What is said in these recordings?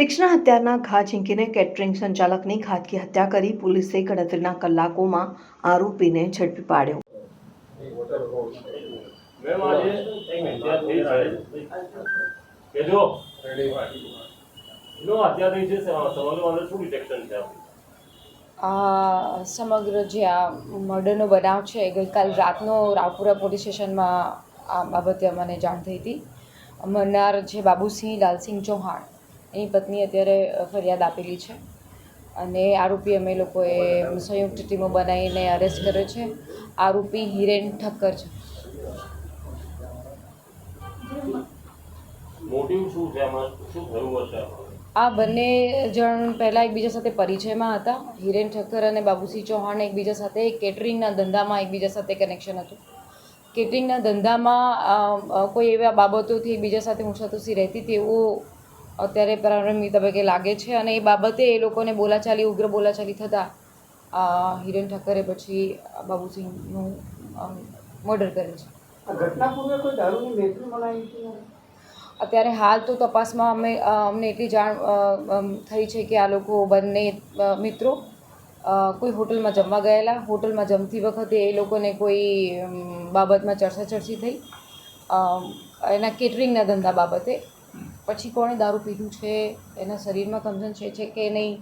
તીક્ષ્ણ હત્યાના ઘા ઝીંકીને કેટરિંગ સંચાલકની ઘાતકી હત્યા કરી પોલીસે ગણતરીના કલાકોમાં આરોપીને ઝડપી પાડ્યો। સમગ્ર જે આ મર્ડરનો બનાવ છે ગઈકાલ રાતનો રાવપુરા પોલીસ સ્ટેશનમાં આ બાબતે મને જાણ થઈ હતી। મરનાર જે બાબુસિંહ લાલસિંહ ચૌહાણ એની પત્ની અત્યારે ફરિયાદ આપેલી છે અને આરોપી અમે લોકોએ સંયુક્ત ટીમો બનાવીને અરેસ્ટ કર્યો છે। આરોપી હિરેન ઠક્કર છે। આ બંને જણ પહેલાં એકબીજા સાથે પરિચયમાં હતા। હિરેન ઠક્કર અને બાબુસિંહ ચૌહાણ એકબીજા સાથે કેટરિંગના ધંધામાં એકબીજા સાથે કનેક્શન હતું। કેટરિંગના ધંધામાં કોઈ એવા બાબતોથી એકબીજા સાથે ઊંચાતુસી રહેતી તેવું અત્યારે પ્રારંભિક તબક્કે લાગે છે અને એ બાબતે એ લોકોને ઉગ્ર બોલાચાલી થતાં હિરેન ઠક્કરે પછી બાબુસિંહનું મર્ડર કરે છે। ઘટના પૂર્વે કોઈ દારૂની મહેફિલ મનાવી હતી? અત્યારે હાલ તો તપાસમાં અમને એટલી જાણ થઈ છે કે આ લોકો બંને મિત્રો કોઈ હોટલમાં જમવા ગયેલા। હોટલમાં જમતી વખતે એ લોકોને કોઈ બાબતમાં ચર્ચાચર્ચી થઈ એના કેટરિંગના ધંધા બાબતે। પછી કોણે દારૂ પીધું છે, એના શરીરમાં કન્ઝન છે કે નહીં,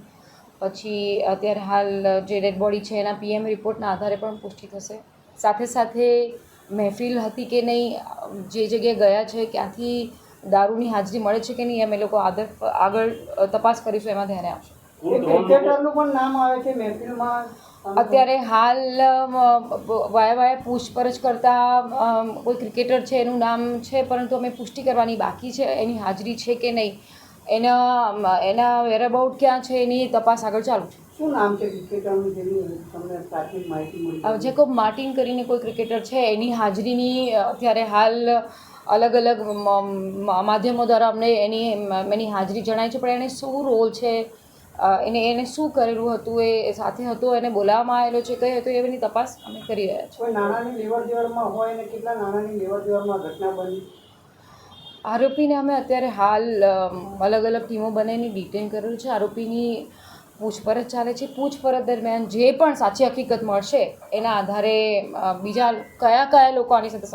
પછી અત્યારે હાલ જે ડેડ બોડી છે એના PM રિપોર્ટના આધારે પણ પુષ્ટિ થશે। સાથે સાથે મહેફિલ હતી કે નહીં, જે જગ્યાએ ગયા છે ક્યાંથી દારૂની હાજરી મળે છે કે નહીં, અમે લોકો આગળ તપાસ કરીશું, એમાં ધ્યાને આવશે। ક્રિકેટરનું પણ નામ આવે છે મહેફિલમાં। અત્યારે હાલ વાયા પૂછપરછ કરતાં કોઈ ક્રિકેટર છે એનું નામ છે, પરંતુ અમે પુષ્ટિ કરવાની બાકી છે એની હાજરી છે કે નહીં, એના વેરઅબાઉટ ક્યાં છે એની તપાસ આગળ ચાલુ છે। શું નામ છે ક્રિકેટરનું જેની તમને પ્રાથમિક માહિતી મળી? જેકોબ માર્ટિન કરીને કોઈ ક્રિકેટર છે એની હાજરીની અત્યારે હાલ અલગ અલગ માધ્યમો દ્વારા અમને એની હાજરી જણાય છે, પણ એને શું રોલ છે, એને શું કરેલું હતું, એ સાથે હતો, એને બોલાવવામાં આવેલો છે, કઈ હતો, એની તપાસ અમે કરી રહ્યા છીએ। કોઈ નાણાંની લેવડ દેવડમાં હોય અને કેટલા નાણાંની લેવડ દેવડમાં ઘટના બની? આરોપીને અમે અત્યારે હાલ અલગ અલગ ટીમો બનાવીને ડિટેન કરેલું છે। આરોપીની પૂછપરછ ચાલે છે। પૂછપરછ દરમિયાન જે પણ સાચી હકીકત મળશે એના આધારે બીજા કયા લોકો આની સાથે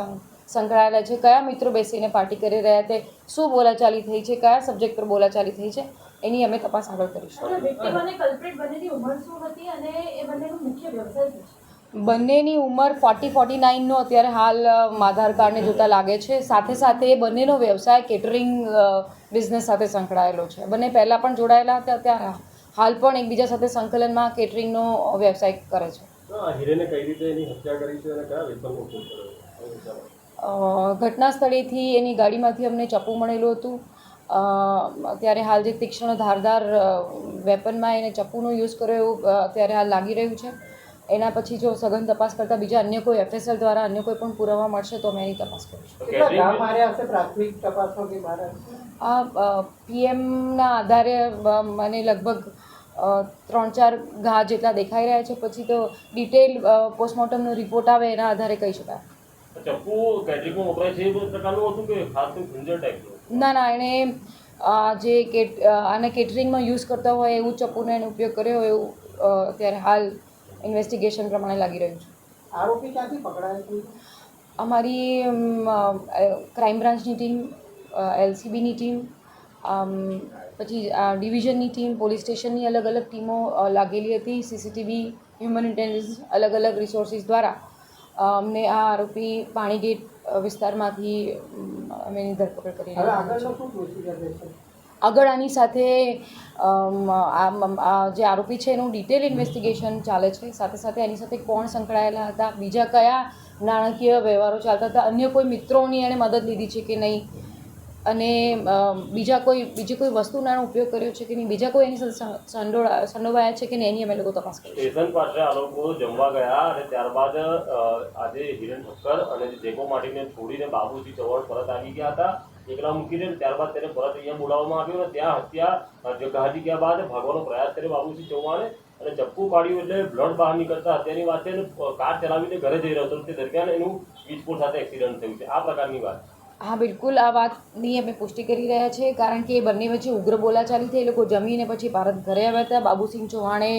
સંકળાયેલા છે, કયા મિત્રો બેસીને પાર્ટી કરી રહ્યા તે, શું બોલાચાલી થઈ છે, કયા સબ્જેક્ટ પર બોલાચાલી થઈ છે, એની અમે તપાસ આગળ કરીશું। બંનેની ઉંમર 40-49નો અત્યારે હાલ આધાર કાર્ડને જોતા લાગે છે। સાથે સાથે બંનેનો વ્યવસાય કેટરિંગ બિઝનેસ સાથે સંકળાયેલો છે। બંને પહેલાં પણ જોડાયેલા હતા, અત્યારે હાલ પણ એકબીજા સાથે સંકલનમાં કેટરિંગનો વ્યવસાય કરે છે। હિરેને કઈ રીતે એની હત્યા કરી છે અને કયા વેપનનો ઉપયોગ કર્યો? ઘટના સ્થળેથી એની ગાડીમાંથી અમને ચપ્પુ મળેલું હતું। અત્યારે હાલ જે તીક્ષ્ણ ધારદાર વેપનમાં એને ચપ્પુનો યુઝ કર્યો એવું અત્યારે હાલ લાગી રહ્યું છે। એના પછી જો સઘન તપાસ કરતાં બીજા અન્ય કોઈ FSL દ્વારા અન્ય કોઈ પણ પુરાવા મળશે તો અમે એની તપાસ કરીશું। PMના આધારે મને લગભગ 3-4 ઘા જેટલા દેખાઈ રહ્યા છે, પછી તો ડિટેલ પોસ્ટમોર્ટમનો રિપોર્ટ આવે એના આધારે કહી શકાય। ના, એણે આને કેટરિંગમાં યુઝ કરતા હોય એવું ચપ્પુનો એનો ઉપયોગ કર્યો હોય એવું અત્યારે હાલ ઇન્વેસ્ટિગેશન પ્રમાણે લાગી રહ્યું છે। આરોપી ક્યાંથી પકડાય છે? અમારી ક્રાઇમ બ્રાન્ચની ટીમ, LCBની ટીમ, પછી ડિવિઝનની ટીમ, પોલીસ સ્ટેશનની અલગ અલગ ટીમો લાગેલી હતી। CCTV, હ્યુમન ઇન્ટેલિજન્સ, અલગ અલગ રિસોર્સિસ દ્વારા અમને આ આરોપી પાણીગેટ વિસ્તારમાંથી અમે એની ધરપકડ કરી રહ્યા છીએ। આગળ આની સાથે જે આરોપી છે એનું ડિટેલ ઇન્વેસ્ટિગેશન ચાલે છે। સાથે સાથે એની સાથે કોણ સંકળાયેલા હતા, બીજા કયા નાણાકીય વ્યવહારો ચાલતા હતા, અન્ય કોઈ મિત્રોની એણે મદદ લીધી છે કે નહીં, અને બીજી કોઈ વસ્તુનો ઉપયોગ કર્યો છે કે નહીં, બીજા કોઈ એની સાથે સંડોવાયા છે કે નહીં, એની અમે લોકો તપાસ કરીશું। સ્ટેશન પાસે આ લોકો જમવા ગયા અને ત્યારબાદ આજે હિરેન ઠક્કર અને જેકો માટીને છોડીને બાબુસિંહ ચૌહાણ પરત આવી ગયા હતા, એકલા મૂકીને। ત્યારબાદ તેને પરત અહીંયા બોલાવવામાં આવ્યો અને ત્યાં ઘા ઝીંક્યા બાદ ભાગવાનો પ્રયાસ કર્યો બાબુસિંહ ચૌહાણે અને ચપ્પુ કાઢ્યું એટલે બ્લડ બહાર નીકળતા હત્યાની વાત છે। કાર ચલાવીને ઘરે જઈ રહ્યો હતો તે દરમિયાન એનું વીજપોલ સાથે એક્સિડન્ટ થયું છે। આ પ્રકારની વાત હા બિલકુલ આ વાતની અમે પુષ્ટિ કરી રહ્યા છીએ કારણ કે એ બંને વચ્ચે ઉગ્ર બોલાચાલી થઈ. એ લોકો જમીને પછી ભારત ઘરે આવ્યા હતા. બાબુસિંહ ચૌહાણે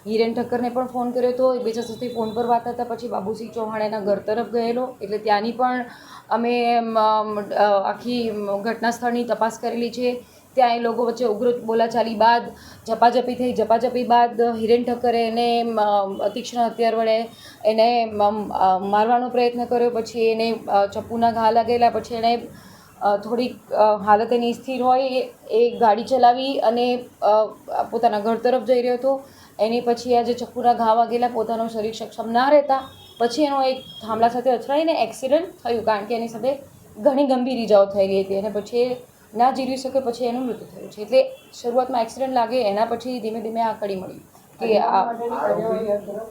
હિરેન ઠક્કરને પણ ફોન કર્યો હતો. એકબીજા સાથે ફોન પર વાત હતા. પછી બાબુસિંહ ચૌહાણ એના ઘર તરફ ગયેલો એટલે ત્યાંની પણ અમે આખી ઘટના સ્થળની તપાસ કરેલી છે. ત્યાં એ લોકો વચ્ચે ઉગ્ર બોલાચાલી બાદ ઝપાઝપી થઈ. ઝપાઝપી બાદ હિરેન ઠક્કરે એને તીક્ષ્ણ હથિયાર વડે એને મારવાનો પ્રયત્ન કર્યો. પછી એને ચપ્પુના ઘા લાગેલા. પછી એણે થોડીક હાલત એની સ્થિર હોય એ ગાડી ચલાવી અને પોતાના ઘર તરફ જઈ રહ્યો હતો. એની પછી આ જે ચપ્પુના ઘા વાગેલા પોતાનું શરીર સક્ષમ ના રહેતા પછી એનો એક થાંભલા સાથે અથડાઈને એક્સિડન્ટ થયું કારણ કે એની સાથે ઘણી ગંભીર ઇજાઓ થયેલી હતી અને પછી એ ના જીરવી શકે પછી એનું મૃત્યુ થયું છે. એટલે શરૂઆતમાં એક્સિડન્ટ લાગે એના પછી ધીમે ધીમે આ કડી મળી કે આ માટેની કાર્યવાહી હાથ ધરાશે.